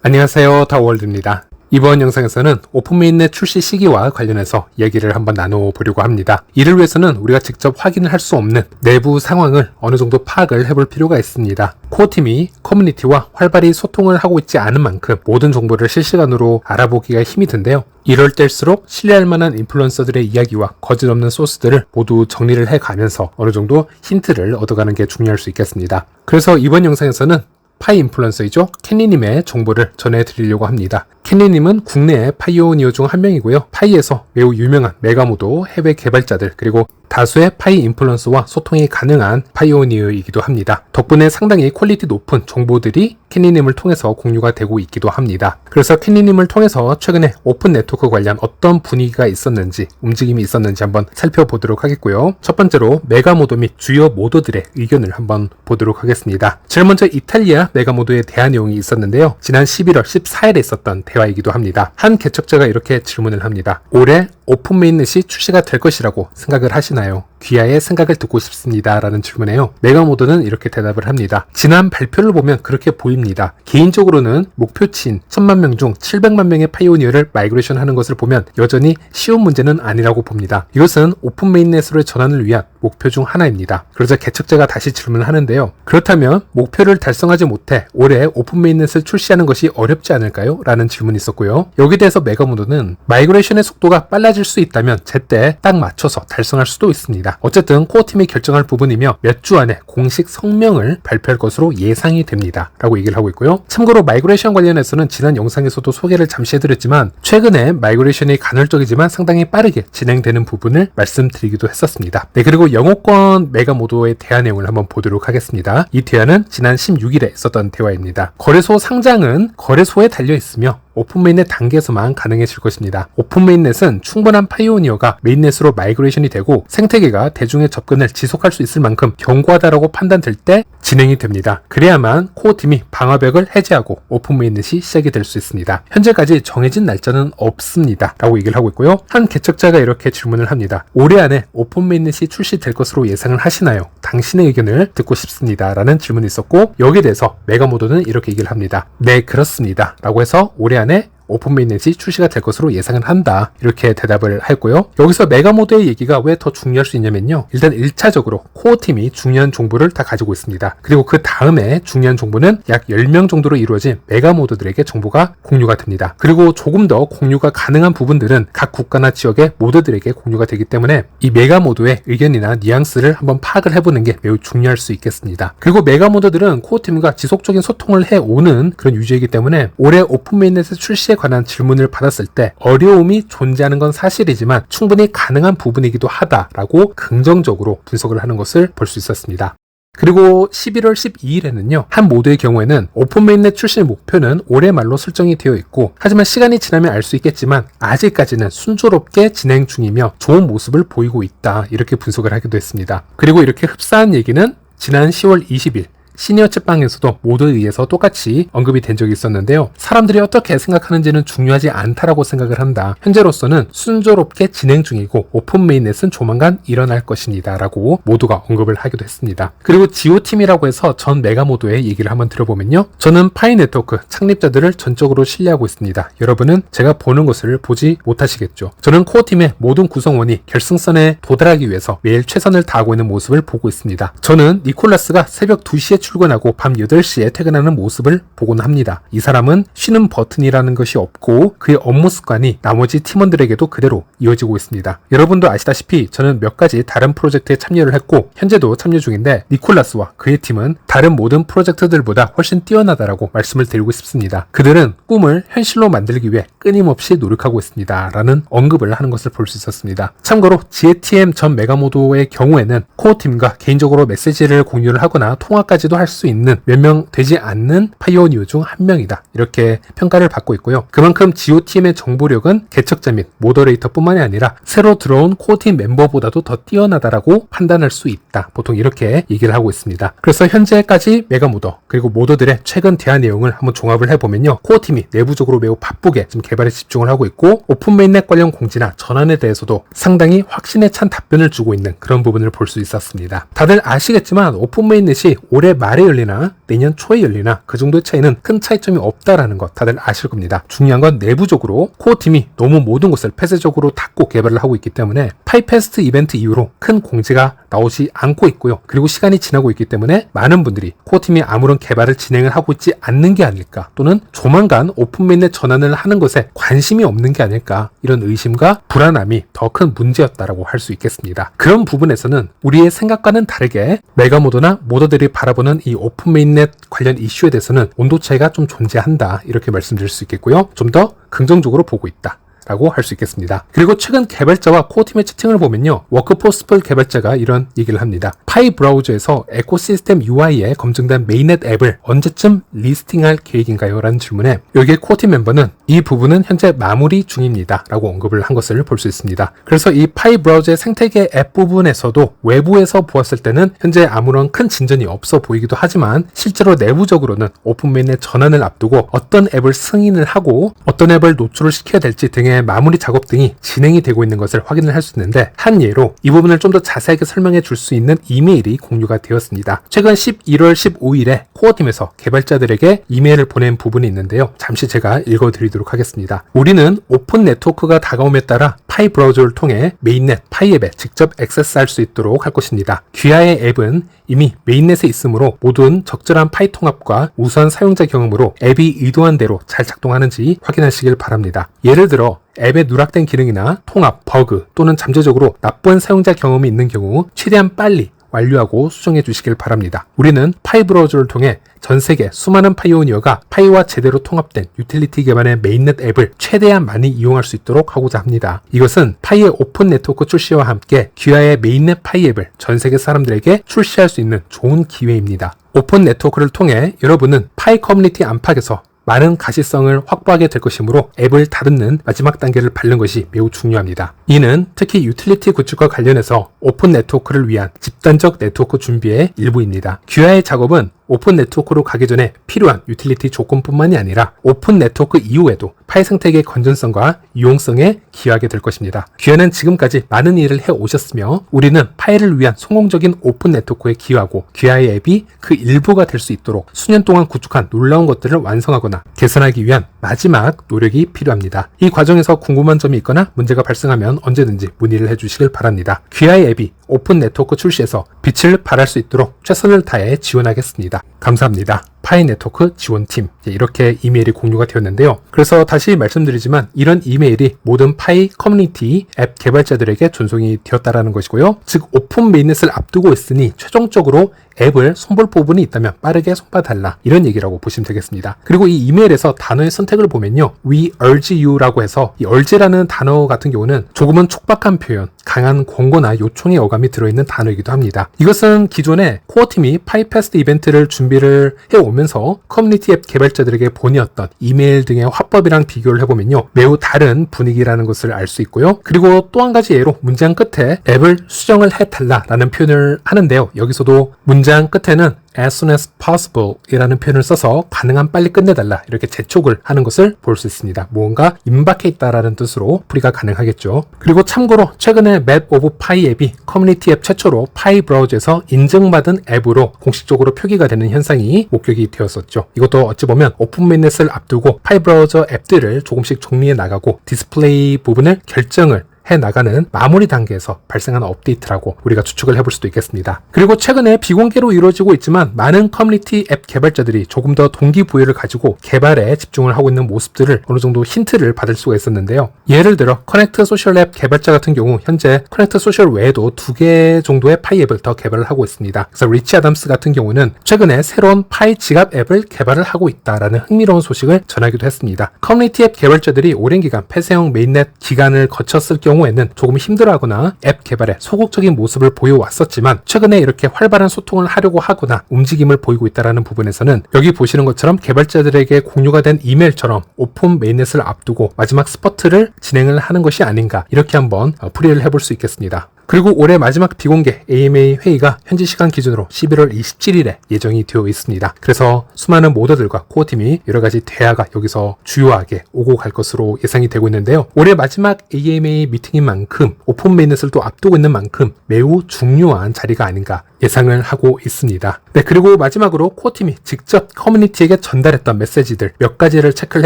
안녕하세요, 다월드입니다. 이번 영상에서는 오픈메인넷 출시 시기와 관련해서 얘기를 한번 나눠보려고 합니다. 이를 위해서는 우리가 직접 확인을 할 수 없는 내부 상황을 어느 정도 파악을 해볼 필요가 있습니다. 코어팀이 커뮤니티와 활발히 소통을 하고 있지 않은 만큼 모든 정보를 실시간으로 알아보기가 힘이 든데요. 이럴 때일수록 신뢰할 만한 인플루언서들의 이야기와 거짓 없는 소스들을 모두 정리를 해가면서 어느 정도 힌트를 얻어가는 게 중요할 수 있겠습니다. 그래서 이번 영상에서는 파이 인플루언서이죠. 캔리님의 정보를 전해드리려고 합니다. 캔리님은 국내의 파이오니어 중 한 명이고요. 파이에서 매우 유명한 메가모도 해외 개발자들 그리고 다수의 파이 인플루언서와 소통이 가능한 파이오니어이기도 합니다. 덕분에 상당히 퀄리티 높은 정보들이 캔리님을 통해서 공유가 되고 있기도 합니다. 그래서 캔리님을 통해서 최근에 오픈 네트워크 관련 어떤 분위기가 있었는지 움직임이 있었는지 한번 살펴보도록 하겠고요. 첫 번째로 메가모도 및 주요 모더들의 의견을 한번 보도록 하겠습니다. 제일 먼저 이탈리아 메가모도에 대한 내용이 있었는데요. 지난 11월 14일에 있었던 대화이기도 합니다. 한 개척자가 이렇게 질문을 합니다. 올해 오픈메인넷이 출시가 될 것이라고 생각을 하시나요? 귀하의 생각을 듣고 싶습니다. 라는 질문에요. 메가모드는 이렇게 대답을 합니다. 지난 발표를 보면 그렇게 보입니다. 개인적으로는 목표치인 1000만 명 중 700만 명의 파이오니어를 마이그레이션 하는 것을 보면 여전히 쉬운 문제는 아니라고 봅니다. 이것은 오픈메인넷으로의 전환을 위한 목표 중 하나입니다. 그러자 개척자가 다시 질문을 하는데요. 그렇다면 목표를 달성하지 못해 올해 오픈메인넷을 출시하는 것이 어렵지 않을까요? 라는 질문이 있었고요. 여기에 대해서 메가모드는 마이그레이션의 속도가 빨라질 수 있다면 제때 딱 맞춰서 달성할 수도 있습니다. 어쨌든 코어팀이 결정할 부분이며 몇 주 안에 공식 성명을 발표할 것으로 예상이 됩니다. 라고 얘기를 하고 있고요. 참고로 마이그레이션 관련해서는 지난 영상에서도 소개를 잠시 해드렸지만 최근에 마이그레이션이 간헐적이지만 상당히 빠르게 진행되는 부분을 말씀드리기도 했었습니다. 네, 그리고 영어권 메가모도의 대화 내용을 한번 보도록 하겠습니다. 이 대화는 지난 16일에 있었던 대화입니다. 거래소 상장은 거래소에 달려있으며 오픈메인넷 단계에서만 가능해질 것입니다. 오픈메인넷은 충분한 파이오니어가 메인넷으로 마이그레이션이 되고 생태계가 대중의 접근을 지속할 수 있을 만큼 견고하다라고 판단될 때 진행이 됩니다. 그래야만 코어팀이 방화벽을 해제하고 오픈메인넷이 시작이 될 수 있습니다. 현재까지 정해진 날짜는 없습니다. 라고 얘기를 하고 있고요. 한 개척자가 이렇게 질문을 합니다. 올해 안에 오픈메인넷이 출시될 것으로 예상을 하시나요? 당신의 의견을 듣고 싶습니다. 라는 질문이 있었고 여기에 대해서 메가모도는 이렇게 얘기를 합니다. 네, 그렇습니다. 라고 해서 올해 안에 오픈메인넷이 출시가 될 것으로 예상을 한다. 이렇게 대답을 했고요. 여기서 메가모드의 얘기가 왜 더 중요할 수 있냐면요. 일단 1차적으로 코어팀이 중요한 정보를 다 가지고 있습니다. 그리고 그 다음에 중요한 정보는 약 10명 정도로 이루어진 메가모드들에게 정보가 공유가 됩니다. 그리고 조금 더 공유가 가능한 부분들은 각 국가나 지역의 모드들에게 공유가 되기 때문에 이 메가모드의 의견이나 뉘앙스를 한번 파악을 해보는 게 매우 중요할 수 있겠습니다. 그리고 메가모드들은 코어팀과 지속적인 소통을 해오는 그런 유저이기 때문에 올해 오픈메인넷의 출시에 관한 질문을 받았을 때 어려움이 존재하는 건 사실이지만 충분히 가능한 부분이기도 하다라고 긍정적으로 분석을 하는 것을 볼 수 있었습니다. 그리고 11월 12일에는요. 한 모드의 경우에는 오픈메인넷 출시 목표는 올해 말로 설정이 되어 있고 하지만 시간이 지나면 알 수 있겠지만 아직까지는 순조롭게 진행 중이며 좋은 모습을 보이고 있다. 이렇게 분석을 하기도 했습니다. 그리고 이렇게 흡사한 얘기는 지난 10월 20일 시니어 챗방에서도 모두에 의해서 똑같이 언급이 된 적이 있었는데요. 사람들이 어떻게 생각하는지는 중요하지 않다라고 생각을 한다. 현재로서는 순조롭게 진행 중이고 오픈메인넷은 조만간 일어날 것입니다. 라고 모두가 언급을 하기도 했습니다. 그리고 지오팀이라고 해서 전 메가모도의 얘기를 한번 들어보면요. 저는 파이 네트워크 창립자들을 전적으로 신뢰하고 있습니다. 여러분은 제가 보는 것을 보지 못하시겠죠. 저는 코어팀의 모든 구성원이 결승선에 도달하기 위해서 매일 최선을 다하고 있는 모습을 보고 있습니다. 저는 니콜라스가 새벽 2시에 출근하고 밤 8시에 퇴근하는 모습을 보곤 합니다. 이 사람은 쉬는 버튼이라는 것이 없고 그의 업무 습관이 나머지 팀원들에게도 그대로 이어지고 있습니다. 여러분도 아시다시피 저는 몇 가지 다른 프로젝트에 참여를 했고 현재도 참여 중인데 니콜라스와 그의 팀은 다른 모든 프로젝트들보다 훨씬 뛰어나다라고 말씀을 드리고 싶습니다. 그들은 꿈을 현실로 만들기 위해 끊임없이 노력하고 있습니다. 라는 언급을 하는 것을 볼 수 있었습니다. 참고로 GATM 전 메가모도의 경우에는 코어팀과 개인적으로 메시지를 공유를 하거나 통화까지도 할 수 있는 몇 명 되지 않는 파이오니어 중 한 명이다. 이렇게 평가를 받고 있고요. 그만큼 GOTM의 정보력은 개척자 및 모더레이터뿐만이 아니라 새로 들어온 코어팀 멤버보다도 더 뛰어나다라고 판단할 수 있다. 보통 이렇게 얘기를 하고 있습니다. 그래서 현재까지 메가모더 그리고 모더들의 최근 대화 내용을 한번 종합을 해보면요. 코어팀이 내부적으로 매우 바쁘게 지금 개발에 집중을 하고 있고 오픈메인넷 관련 공지나 전환에 대해서도 상당히 확신에 찬 답변을 주고 있는 그런 부분을 볼 수 있었습니다. 다들 아시겠지만 오픈메인넷이 올해 말 말에 열리나 내년 초에 열리나 그 정도의 차이는 큰 차이점이 없다라는 것 다들 아실 겁니다. 중요한 건 내부적으로 코어팀이 너무 모든 것을 폐쇄적으로 닫고 개발을 하고 있기 때문에 파이페스트 이벤트 이후로 큰 공지가 나오지 않고 있고요. 그리고 시간이 지나고 있기 때문에 많은 분들이 코어팀이 아무런 개발을 진행을 하고 있지 않는 게 아닐까, 또는 조만간 오픈메인넷 전환을 하는 것에 관심이 없는 게 아닐까, 이런 의심과 불안함이 더 큰 문제였다라고 할 수 있겠습니다. 그런 부분에서는 우리의 생각과는 다르게 메가모더나 모더들이 바라보는 이 오픈메인넷 관련 이슈에 대해서는 온도 차이가 좀 존재한다, 이렇게 말씀드릴 수 있겠고요. 좀 더 긍정적으로 보고 있다 라고 할 수 있겠습니다. 그리고 최근 개발자와 코어팀의 채팅을 보면요, 워크포스풀 개발자가 이런 얘기를 합니다. 파이 브라우저에서 에코시스템 UI에 검증된 메인넷 앱을 언제쯤 리스팅할 계획인가요? 라는 질문에 여기에 코어팀 멤버는 이 부분은 현재 마무리 중입니다 라고 언급을 한 것을 볼 수 있습니다. 그래서 이 파이 브라우저의 생태계 앱 부분에서도 외부에서 보았을 때는 현재 아무런 큰 진전이 없어 보이기도 하지만 실제로 내부적으로는 오픈 메인넷 전환을 앞두고 어떤 앱을 승인을 하고 어떤 앱을 노출을 시켜야 될지 등의 마무리 작업 등이 진행이 되고 있는 것을 확인을 할 수 있는데, 한 예로 이 부분을 좀 더 자세하게 설명해 줄 수 있는 이메일이 공유가 되었습니다. 최근 11월 15일에 코어팀에서 개발자들에게 이메일을 보낸 부분이 있는데요. 잠시 제가 읽어드리도록 하겠습니다. 우리는 오픈 네트워크가 다가옴에 따라 파이 브라우저를 통해 메인넷 파이 앱에 직접 액세스할 수 있도록 할 것입니다. 귀하의 앱은 이미 메인넷에 있으므로 모든 적절한 파이 통합과 우수한 사용자 경험으로 앱이 의도한 대로 잘 작동하는지 확인하시길 바랍니다. 예를 들어 앱에 누락된 기능이나 통합, 버그 또는 잠재적으로 나쁜 사용자 경험이 있는 경우 최대한 빨리 완료하고 수정해 주시길 바랍니다. 우리는 파이 브라우저를 통해 전 세계 수많은 파이오니어가 파이와 제대로 통합된 유틸리티 기반의 메인넷 앱을 최대한 많이 이용할 수 있도록 하고자 합니다. 이것은 파이의 오픈 네트워크 출시와 함께 귀하의 메인넷 파이 앱을 전 세계 사람들에게 출시할 수 있는 좋은 기회입니다. 오픈 네트워크를 통해 여러분은 파이 커뮤니티 안팎에서 많은 가시성을 확보하게 될 것이므로 앱을 다루는 마지막 단계를 밟는 것이 매우 중요합니다. 이는 특히 유틸리티 구축과 관련해서 오픈 네트워크를 위한 집단적 네트워크 준비의 일부입니다. 귀하의 작업은 오픈 네트워크로 가기 전에 필요한 유틸리티 조건뿐만이 아니라 오픈 네트워크 이후에도 파이 생태계의 건전성과 유용성에 기여하게 될 것입니다. 귀하는 지금까지 많은 일을 해오셨으며 우리는 파이를 위한 성공적인 오픈 네트워크에 기여하고 귀하의 앱이 그 일부가 될 수 있도록 수년 동안 구축한 놀라운 것들을 완성하거나 개선하기 위한 마지막 노력이 필요합니다. 이 과정에서 궁금한 점이 있거나 문제가 발생하면 언제든지 문의를 해주시길 바랍니다. 귀하의 앱이 오픈 네트워크 출시에서 빛을 발할 수 있도록 최선을 다해 지원하겠습니다. 감사합니다. 파이 네트워크 지원팀, 이렇게 이메일이 공유가 되었는데요. 그래서 다시 말씀드리지만 이런 이메일이 모든 파이 커뮤니티 앱 개발자들에게 전송이 되었다라는 것이고요. 즉 오픈 메인넷을 앞두고 있으니 최종적으로 앱을 손볼 부분이 있다면 빠르게 손봐달라, 이런 얘기라고 보시면 되겠습니다. 그리고 이 이메일에서 단어의 선택을 보면요, We urge you라고 해서 이 urge라는 단어 같은 경우는 조금은 촉박한 표현, 강한 권고나 요청의 어감이 들어있는 단어이기도 합니다. 이것은 기존에 코어팀이 파이패스트 이벤트를 준비를 해오면서 커뮤니티 앱 개발자들에게 보내었던 이메일 등의 화법이랑 비교를 해보면요, 매우 다른 분위기라는 것을 알 수 있고요. 그리고 또 한 가지 예로 문장 끝에 앱을 수정을 해달라라는 표현을 하는데요. 여기서도 문장 끝에는 as soon as possible 이라는 표현을 써서 가능한 빨리 끝내달라, 이렇게 재촉을 하는 것을 볼 수 있습니다. 무언가 임박해 있다라는 뜻으로 풀이가 가능하겠죠. 그리고 참고로 최근에 맵 오브 파이 앱이 커뮤니티 앱 최초로 파이 브라우저에서 인증받은 앱으로 공식적으로 표기가 되는 현상이 목격이 되었었죠. 이것도 어찌 보면 오픈 메인넷을 앞두고 파이 브라우저 앱들을 조금씩 정리해 나가고 디스플레이 부분을 결정을 해나가는 마무리 단계에서 발생하는 업데이트라고 우리가 추측을 해볼 수도 있겠습니다. 그리고 최근에 비공개로 이루어지고 있지만 많은 커뮤니티 앱 개발자들이 조금 더 동기부여를 가지고 개발에 집중을 하고 있는 모습들을 어느 정도 힌트를 받을 수가 있었는데요. 예를 들어 커넥트 소셜 앱 개발자 같은 경우 현재 커넥트 소셜 외에도 2개 정도의 파이 앱을 더 개발을 하고 있습니다. 그래서 리치 아담스 같은 경우는 최근에 새로운 파이 지갑 앱을 개발을 하고 있다라는 흥미로운 소식을 전하기도 했습니다. 커뮤니티 앱 개발자들이 오랜 기간 폐쇄형 메인넷 기간을 거쳤을 경우에는 조금 힘들어하거나 앱 개발에 소극적인 모습을 보여왔었지만 최근에 이렇게 활발한 소통을 하려고 하거나 움직임을 보이고 있다는 부분에서는 여기 보시는 것처럼 개발자들에게 공유가 된 이메일처럼 오픈 메인넷을 앞두고 마지막 스퍼트를 진행을 하는 것이 아닌가, 이렇게 한번 풀이를 해볼 수 있겠습니다. 그리고 올해 마지막 비공개 AMA 회의가 현지 시간 기준으로 11월 27일에 예정이 되어 있습니다. 그래서 수많은 모더들과 코어팀이 여러가지 대화가 여기서 주요하게 오고 갈 것으로 예상이 되고 있는데요. 올해 마지막 AMA 미팅인 만큼 오픈 메인넷을 또 앞두고 있는 만큼 매우 중요한 자리가 아닌가, 예상을 하고 있습니다. 네, 그리고 마지막으로 코어팀이 직접 커뮤니티에게 전달했던 메시지들 몇 가지를 체크를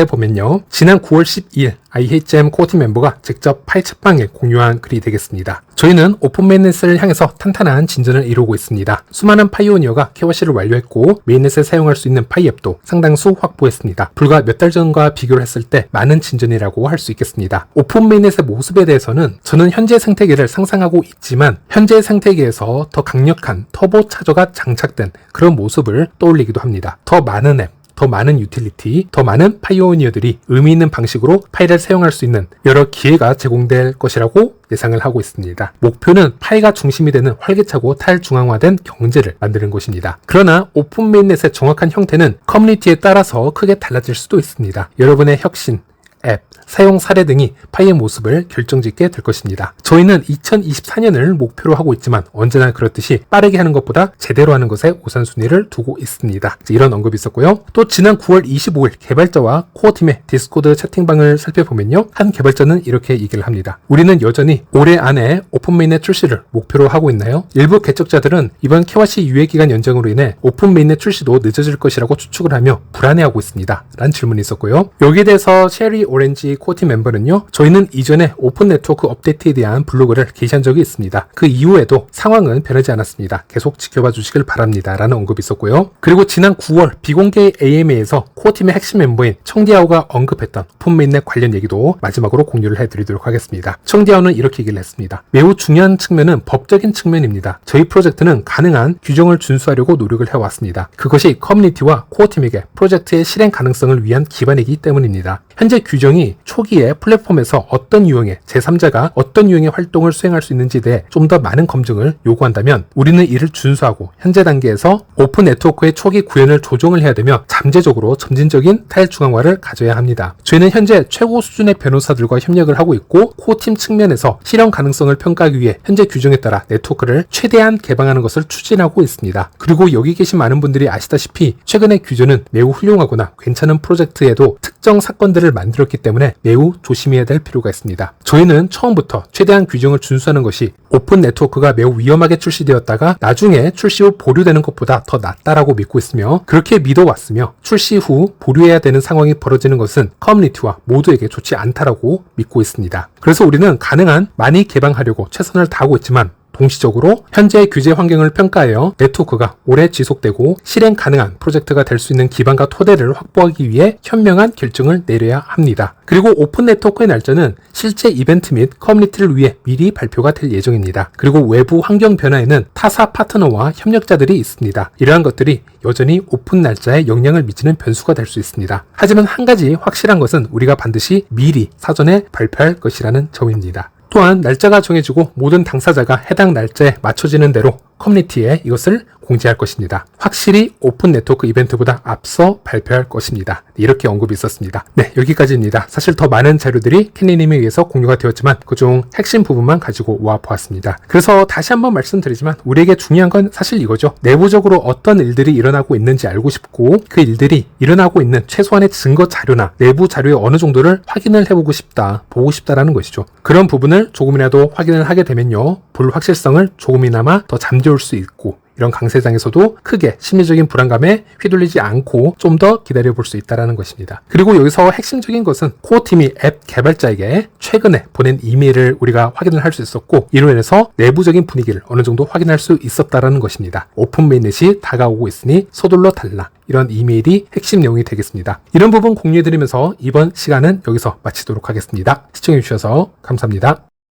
해보면요. 지난 9월 12일 IHM 코어팀 멤버가 직접 파일 책방에 공유한 글이 되겠습니다. 저희는 오픈 메인넷을 향해서 탄탄한 진전을 이루고 있습니다. 수많은 파이오니어가 KYC를 완료했고 메인넷에 사용할 수 있는 파이앱도 상당수 확보했습니다. 불과 몇 달 전과 비교를 했을 때 많은 진전이라고 할 수 있겠습니다. 오픈 메인넷의 모습에 대해서는 저는 현재 생태계를 상상하고 있지만 현재 생태계에서 더 강력한 터보 차저가 장착된 그런 모습을 떠올리기도 합니다. 더 많은 앱, 더 많은 유틸리티, 더 많은 파이오니어들이 의미 있는 방식으로 파일을 사용할 수 있는 여러 기회가 제공될 것이라고 예상을 하고 있습니다. 목표는 파이가 중심이 되는 활기차고 탈중앙화된 경제를 만드는 것입니다. 그러나 오픈 메인넷의 정확한 형태는 커뮤니티에 따라서 크게 달라질 수도 있습니다. 여러분의 혁신, 앱, 사용 사례 등이 파이의 모습을 결정짓게 될 것입니다. 저희는 2024년을 목표로 하고 있지만 언제나 그렇듯이 빠르게 하는 것보다 제대로 하는 것에 우선순위를 두고 있습니다. 이런 언급이 있었고요. 또 지난 9월 25일 개발자와 코어팀의 디스코드 채팅방을 살펴보면요. 한 개발자는 이렇게 얘기를 합니다. 우리는 여전히 올해 안에 오픈 메인넷 출시를 목표로 하고 있나요? 일부 개척자들은 이번 KYC 유예기간 연장으로 인해 오픈 메인넷 출시도 늦어질 것이라고 추측을 하며 불안해하고 있습니다. 라는 질문이 있었고요. 여기에 대해서 체리 오렌지 코어팀 멤버는요. 저희는 이전에 오픈 네트워크 업데이트에 대한 블로그를 게시한 적이 있습니다. 그 이후에도 상황은 변하지 않았습니다. 계속 지켜봐 주시길 바랍니다. 라는 언급이 있었고요. 그리고 지난 9월 비공개 AMA에서 코어팀의 핵심 멤버인 청디아오가 언급했던 오픈 메인넷 관련 얘기도 마지막으로 공유를 해드리도록 하겠습니다. 청디아오는 이렇게 얘기를 했습니다. 매우 중요한 측면은 법적인 측면입니다. 저희 프로젝트는 가능한 규정을 준수하려고 노력을 해왔습니다. 그것이 커뮤니티와 코어팀에게 프로젝트의 실행 가능성을 위한 기반이기 때문입니다. 현재 규정이 초기에 플랫폼에서 어떤 유형의 제3자가 어떤 유형의 활동을 수행할 수 있는지에 대해 좀 더 많은 검증을 요구한다면 우리는 이를 준수하고 현재 단계에서 오픈 네트워크의 초기 구현을 조정을 해야 되며 잠재적으로 점진적인 탈중앙화를 가져야 합니다. 저희는 현재 최고 수준의 변호사들과 협력을 하고 있고 코어팀 측면에서 실현 가능성을 평가하기 위해 현재 규정에 따라 네트워크를 최대한 개방하는 것을 추진하고 있습니다. 그리고 여기 계신 많은 분들이 아시다시피 최근의 규정은 매우 훌륭하거나 괜찮은 프로젝트에도 특정 사건들을 만들었기 때문에 매우 조심해야 될 필요가 있습니다. 저희는 처음부터 최대한 규정을 준수하는 것이 오픈 네트워크가 매우 위험하게 출시되었다가 나중에 출시 후 보류되는 것보다 더 낫다라고 믿고 있으며 그렇게 믿어왔으며 출시 후 보류해야 되는 상황이 벌어지는 것은 커뮤니티와 모두에게 좋지 않다라고 믿고 있습니다. 그래서 우리는 가능한 많이 개방하려고 최선을 다하고 있지만 동시적으로 현재의 규제 환경을 평가하여 네트워크가 오래 지속되고 실행 가능한 프로젝트가 될 수 있는 기반과 토대를 확보하기 위해 현명한 결정을 내려야 합니다. 그리고 오픈 네트워크의 날짜는 실제 이벤트 및 커뮤니티를 위해 미리 발표가 될 예정입니다. 그리고 외부 환경 변화에는 타사 파트너와 협력자들이 있습니다. 이러한 것들이 여전히 오픈 날짜에 영향을 미치는 변수가 될 수 있습니다. 하지만 한 가지 확실한 것은 우리가 반드시 미리 사전에 발표할 것이라는 점입니다. 또한 날짜가 정해지고 모든 당사자가 해당 날짜에 맞춰지는 대로 커뮤니티에 이것을 공지할 것입니다. 확실히 오픈 네트워크 이벤트보다 앞서 발표할 것입니다. 이렇게 언급이 있었습니다. 네, 여기까지입니다. 사실 더 많은 자료들이 켄리님에 의해서 공유가 되었지만 그중 핵심 부분만 가지고 와 보았습니다. 그래서 다시 한번 말씀드리지만 우리에게 중요한 건 사실 이거죠. 내부적으로 어떤 일들이 일어나고 있는지 알고 싶고 그 일들이 일어나고 있는 최소한의 증거 자료나 내부 자료의 어느 정도를 확인을 해보고 싶다, 보고 싶다라는 것이죠. 그런 부분을 조금이라도 확인을 하게 되면요. 불확실성을 조금이나마 더 잠재울 수 있고 이런 강세장에서도 크게 심리적인 불안감에 휘둘리지 않고 좀 더 기다려볼 수 있다는 것입니다. 그리고 여기서 핵심적인 것은 코어팀이 앱 개발자에게 최근에 보낸 이메일을 우리가 확인을 할 수 있었고 이로 인해서 내부적인 분위기를 어느 정도 확인할 수 있었다는 것입니다. 오픈 메인넷이 다가오고 있으니 서둘러 달라. 이런 이메일이 핵심 내용이 되겠습니다. 이런 부분 공유해드리면서 이번 시간은 여기서 마치도록 하겠습니다. 시청해주셔서 감사합니다.